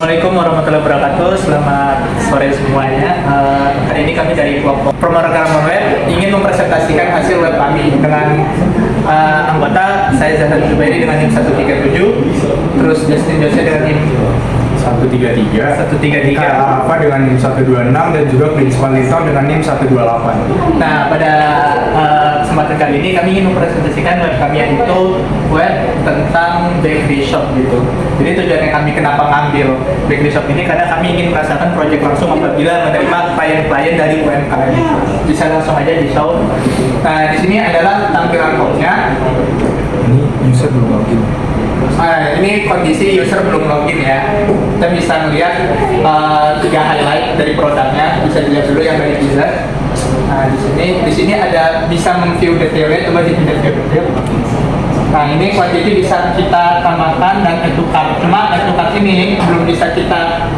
Assalamualaikum warahmatullahi wabarakatuh. Selamat sore semuanya. Hari ini kami dari kelompok pemrograman web ingin mempresentasikan hasil web kami dengan anggota saya Zahra Zubairi dengan NIM 137, terus Justin Jose dengan NIM 133, Apa dengan NIM 126 dan juga Principal Linton dengan NIM 128. Nah, pada kesempatan kali ini kami ingin mempresentasikan web kami yaitu web tentang bakery shop gitu. Jadi tujuannya kami kenapa ngambil bakery shop ini karena kami ingin merasakan proyek langsung apabila menerima klien-klien dari UMKM. Bisa langsung aja di show. Nah, di sini adalah tampilan home-nya. Ini user belum login. Nah, ini kondisi user belum login ya. Kita bisa melihat 3 highlight dari produknya. Bisa dilihat dulu yang dari user. Nah, di sini ada bisa view detailnya. Coba di view detail. Nah, ini quantity bisa kita tambahkan dan add to cart. Cuma add to cart ini belum bisa kita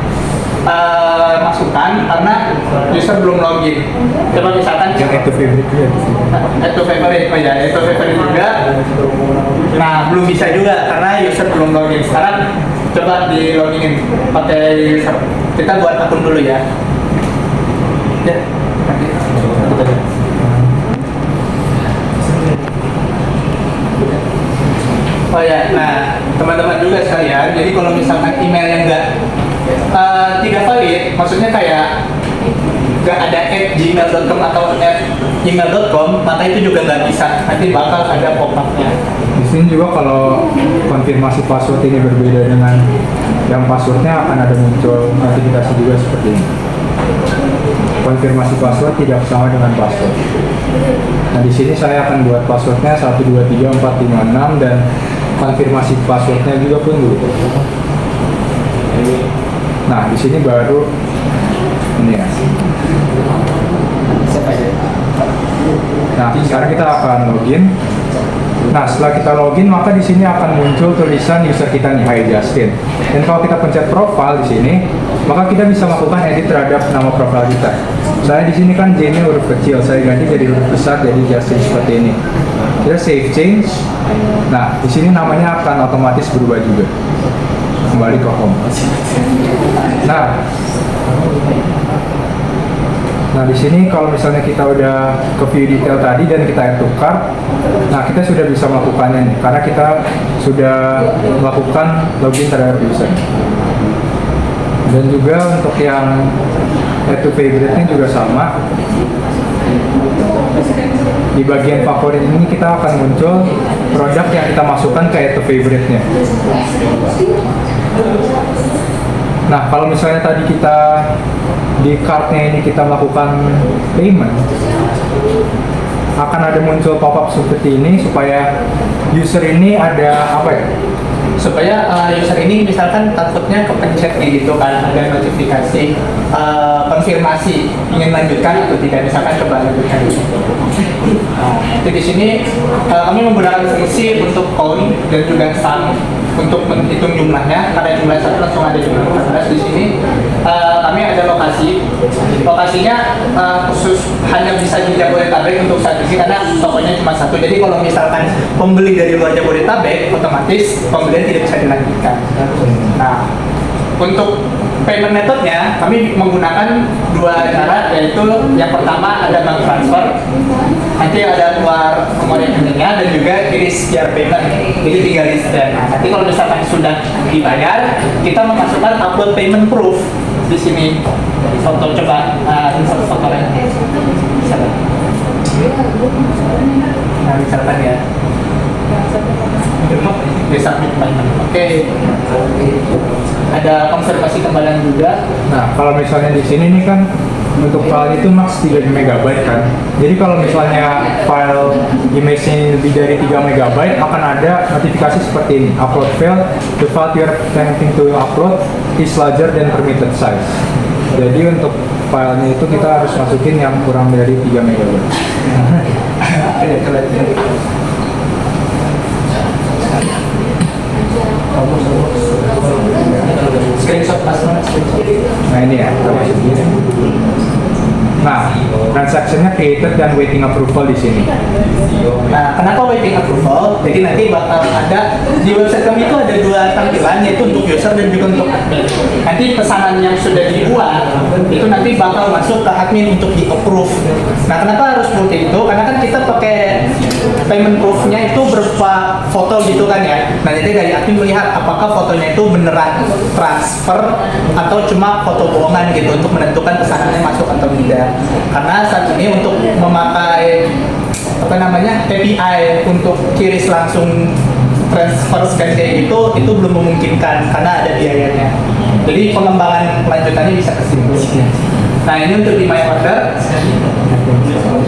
masukkan karena user belum login. Coba misalkan Yang itu favorite juga. add to favorite, oh ya, add to favorite juga. Nah, belum bisa juga karena user belum login. Sekarang coba di loginin pakai user. Kita buat akun dulu ya. Ya. Oh ya, nah teman-teman juga sekalian. Jadi kalau misalkan email yang tidak valid, maksudnya kayak nggak ada @gmail.com atau @email.com, maka itu juga nggak bisa. Nanti bakal ada pop-up-nya. Di sini juga kalau konfirmasi password ini berbeda dengan yang passwordnya akan ada muncul notifikasi juga seperti ini. Konfirmasi password tidak sama dengan password. Nah, di sini saya akan buat passwordnya 123456 dan konfirmasi passwordnya juga pun dulu. Nah, di sini baru ini ya. Nah, sekarang kita akan login. Nah, setelah kita login, maka di sini akan muncul tulisan user kita nih, Hai Justin. Dan kalau kita pencet profile di sini, maka kita bisa melakukan edit terhadap nama profile kita. Saya di sini kan J-nya huruf kecil, saya ganti jadi huruf besar jadi Justin seperti ini. Kita save change. Nah, di sini namanya akan otomatis berubah juga. Kembali ke home. Nah, di sini kalau misalnya kita udah ke view detail tadi dan kita add to cart, nah kita sudah bisa melakukannya nih, karena kita sudah melakukan login terhadap user. Dan juga untuk yang add to favorite-nya juga sama. Di bagian favorit ini kita akan muncul produk yang kita masukkan ke add to favorite-nya. Nah, kalau misalnya tadi kita di cart-nya ini kita melakukan payment, akan ada muncul pop-up seperti ini supaya user ini ada apa ya? Supaya user ini misalkan takutnya kepencet kayak gitu kan, ada notifikasi konfirmasi ingin lanjutkan atau tidak, misalkan coba lanjutkan. Nah, di sini kami menggunakan fungsi untuk count dan juga sum untuk menghitung jumlahnya. Karena jumlah satu langsung ada jumlah 14 di sini. Kami ada lokasinya khusus hanya bisa di Jabodetabek untuk saat ini karena tokonya cuma satu. Jadi kalau misalkan pembeli dari luar Jabodetabek, otomatis pembelian tidak bisa dilanjutkan. Nah, untuk payment methodnya kami menggunakan 2 cara, yaitu yang pertama ada bank transfer, nanti ada keluar nomor rekeningnya dan juga iris QR payment, jadi tinggal di scan. Nah, nanti kalau misalkan sudah dibayar, kita memasukkan upload payment proof di sini. Foto, coba insert fotonya. Misalkan. Nah, misalkan ya. Submit payment. Oke. Ada konfirmasi kembalian juga. Nah, kalau misalnya di sini nih kan untuk file itu max 3 MB kan. Jadi kalau misalnya file image-nya lebih dari 3 MB akan ada notifikasi seperti ini. Upload failed. The file you are attempting to upload is larger than permitted size. Jadi untuk filenya itu kita harus masukin yang kurang dari 3 MB. Screenshot password. Nah, ini ya. Nah, transaksinya created dan waiting approval di sini. Nah, kenapa waiting approval? Jadi nanti bakal ada di website kami itu ada dua tampilan, yaitu untuk user dan juga untuk admin. Nanti pesanan yang sudah dibuat itu nanti bakal masuk ke admin untuk di approve. Nah, kenapa harus seperti itu? Karena kan kita pakai payment proof-nya itu berupa foto gitu kan ya. Nah, jadi dari admin melihat apakah fotonya itu beneran transfer atau cuma foto bohongan gitu untuk menentukan pesanannya masuk atau tidak. Karena saat ini untuk memakai API untuk QRIS langsung transfer scan kayak gitu itu belum memungkinkan karena ada biayanya. Jadi pengembangan kelanjutannya bisa ke situ. Nah, ini untuk di my order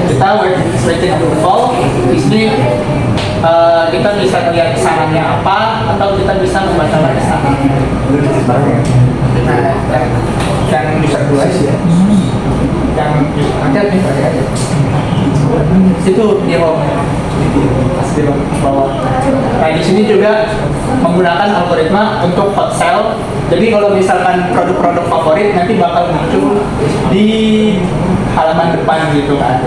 kita waiting approval. Di sini kita bisa melihat pesanannya apa atau kita bisa membaca pesanan. Nah, yang bisa dua sih ya. Yang ada di situ di home, di bawah. Nah, di sini juga menggunakan algoritma untuk hot sale. Jadi kalau misalkan produk-produk favorit nanti bakal muncul di halaman depan gitu kan.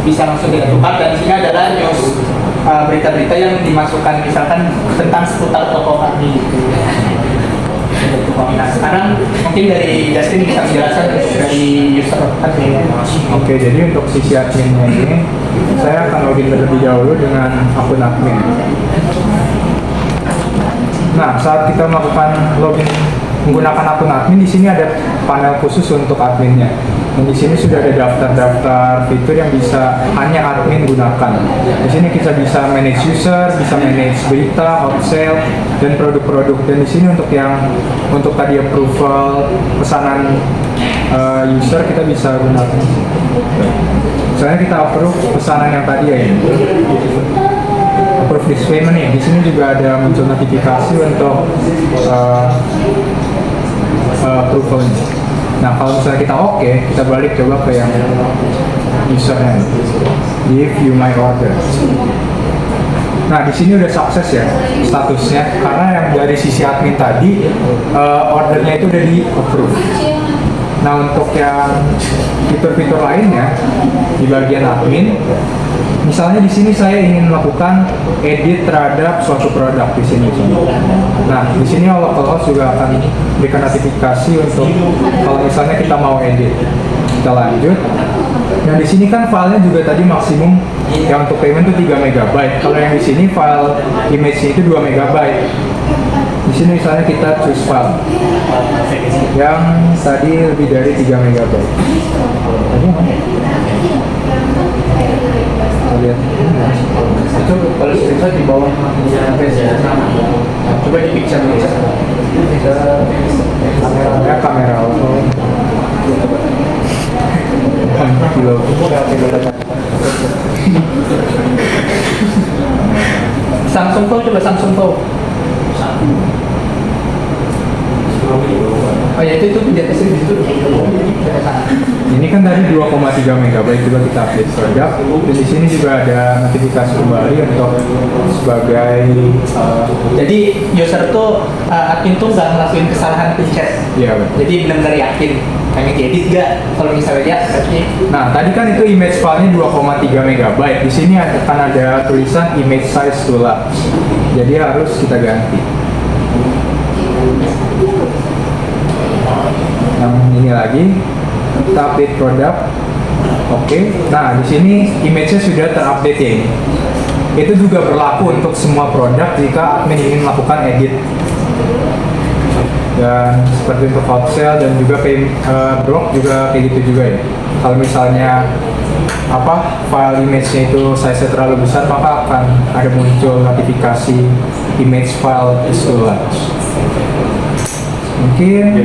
Bisa langsung kita tukar, dan sini adalah news, berita-berita yang dimasukkan misalkan tentang seputar toko kami gitu. Nah, sekarang mungkin dari Justin bisa menjelaskan dari user admin. Oke, jadi untuk sisi adminnya ini saya akan login terlebih dahulu dengan akun admin. Nah, saat kita melakukan login menggunakan akun admin, di sini ada panel khusus untuk adminnya. Dan di sini sudah ada daftar-daftar fitur yang bisa hanya admin gunakan. Di sini kita bisa manage user, bisa manage berita, hot sale, dan produk-produk. Dan di sini untuk tadi approval pesanan user kita bisa gunakan. Misalnya kita approve pesanan yang tadi ya. Approve this payment nih. Di sini juga ada muncul notifikasi untuk approval. Nah, kalau misalnya kita oke, kita balik coba ke yang usernya, give you my order. Nah, di sini udah sukses ya statusnya, karena yang dari sisi admin tadi ordernya itu udah di approve. Nah, untuk yang fitur-fitur lainnya di bagian admin, misalnya di sini saya ingin melakukan edit terhadap suatu produk di sini. Nah, di sini local host juga akan berikan notifikasi untuk kalau misalnya kita mau edit. Kita lanjut. Nah, di sini kan filenya juga tadi maksimum yang untuk payment itu 3 MB. Kalau yang di sini file image-nya itu 2 MB. Di sini misalnya kita choose file yang tadi lebih dari 3 MB. Tadi mana? Lihat itu kalau screenshot di bawah coba di picture kamera auto kilo Samsung Fold, coba Samsung Fold. Oh ya, itu di atas itu. Ini kan tadi 2,3 MB, coba kita update produk. Dan di sini juga ada notifikasi kembali untuk sebagai jadi user tuh admin tuh nggak ngelakuin kesalahan pencet. Iya, betul. Jadi benar-benar yakin pengen diedit nggak? Kalau misalnya dia berarti. Nah, tadi kan itu image filenya 2,3 MB. Di sini akan ada tulisan image size too large. Jadi harus kita ganti. Yang ini lagi, kita update produk. Oke. Nah, di sini image-nya sudah terupdate ya ini. Itu juga berlaku untuk semua produk jika admin ingin melakukan edit. Dan seperti untuk hot sale dan juga blog juga kayak gitu juga ya. Kalau misalnya file image-nya itu size terlalu besar, maka akan ada muncul notifikasi image file is too large. Mungkin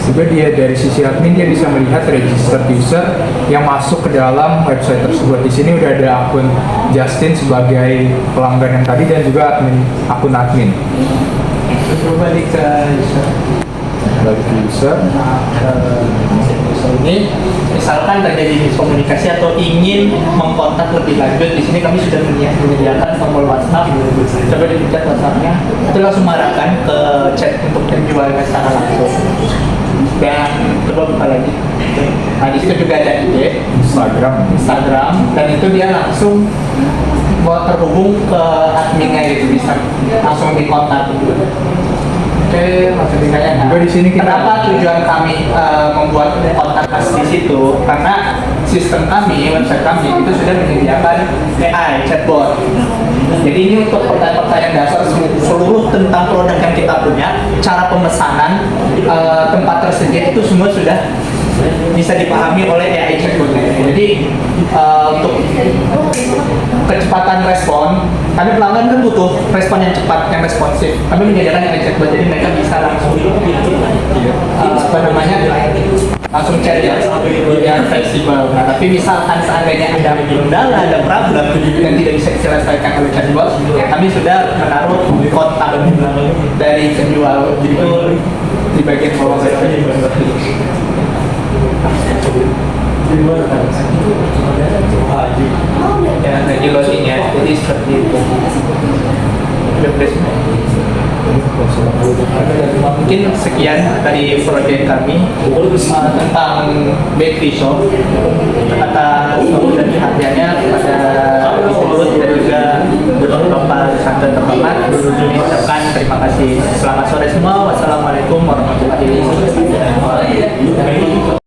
juga dia dari sisi admin dia bisa melihat registered user yang masuk ke dalam website tersebut. Di sini udah ada akun Justin sebagai pelanggan yang tadi dan juga akun admin. Coba balik ke user. Balik ke user. Ini misalkan terjadi miskomunikasi atau ingin mengkontak lebih lanjut, di sini kami sudah menyediakan tombol WhatsApp. Coba dipencet WhatsApp-nya, itu langsung mengarahkan ke chat untuk penjualnya secara langsung. Dan coba buka lagi. Nah di situ juga ada IG, Instagram, dan itu dia langsung buat terhubung ke adminnya gitu, bisa langsung dikontak. Oke, maksudnya kayak Juga di sini kita- kenapa tujuan kami membuat kontak us di situ? Karena sistem kami, website kami itu sudah menyediakan AI chatbot. Jadi ini untuk pertanyaan-pertanyaan dasar seluruh tentang produk yang kita punya, cara pemesanan, tempat tersedia itu semua sudah bisa dipahami oleh AI chatbot. Jadi untuk kecepatan respon, kami pelanggan kan butuh respon yang cepat, yang responsif. Kami menyediakan AI chatbot, jadi mereka bisa langsung langsung chat ya, biar fleksibel. Nah, tapi misalkan seandainya ada kendala, ada problem yang tidak bisa diselesaikan oleh chatbot, ya kami sudah menaruh kontak dari penjual itu di bagian bawah. Ya, lagi loading ya, jadi seperti itu. Mungkin sekian dari proyek kami tentang bakery shop. Atas waktu dan perhatiannya kepada Ibu dan juga Bapak Santo terhormat, kami ucapkan terima kasih. Selamat sore semua. Wassalamualaikum warahmatullahi wabarakatuh.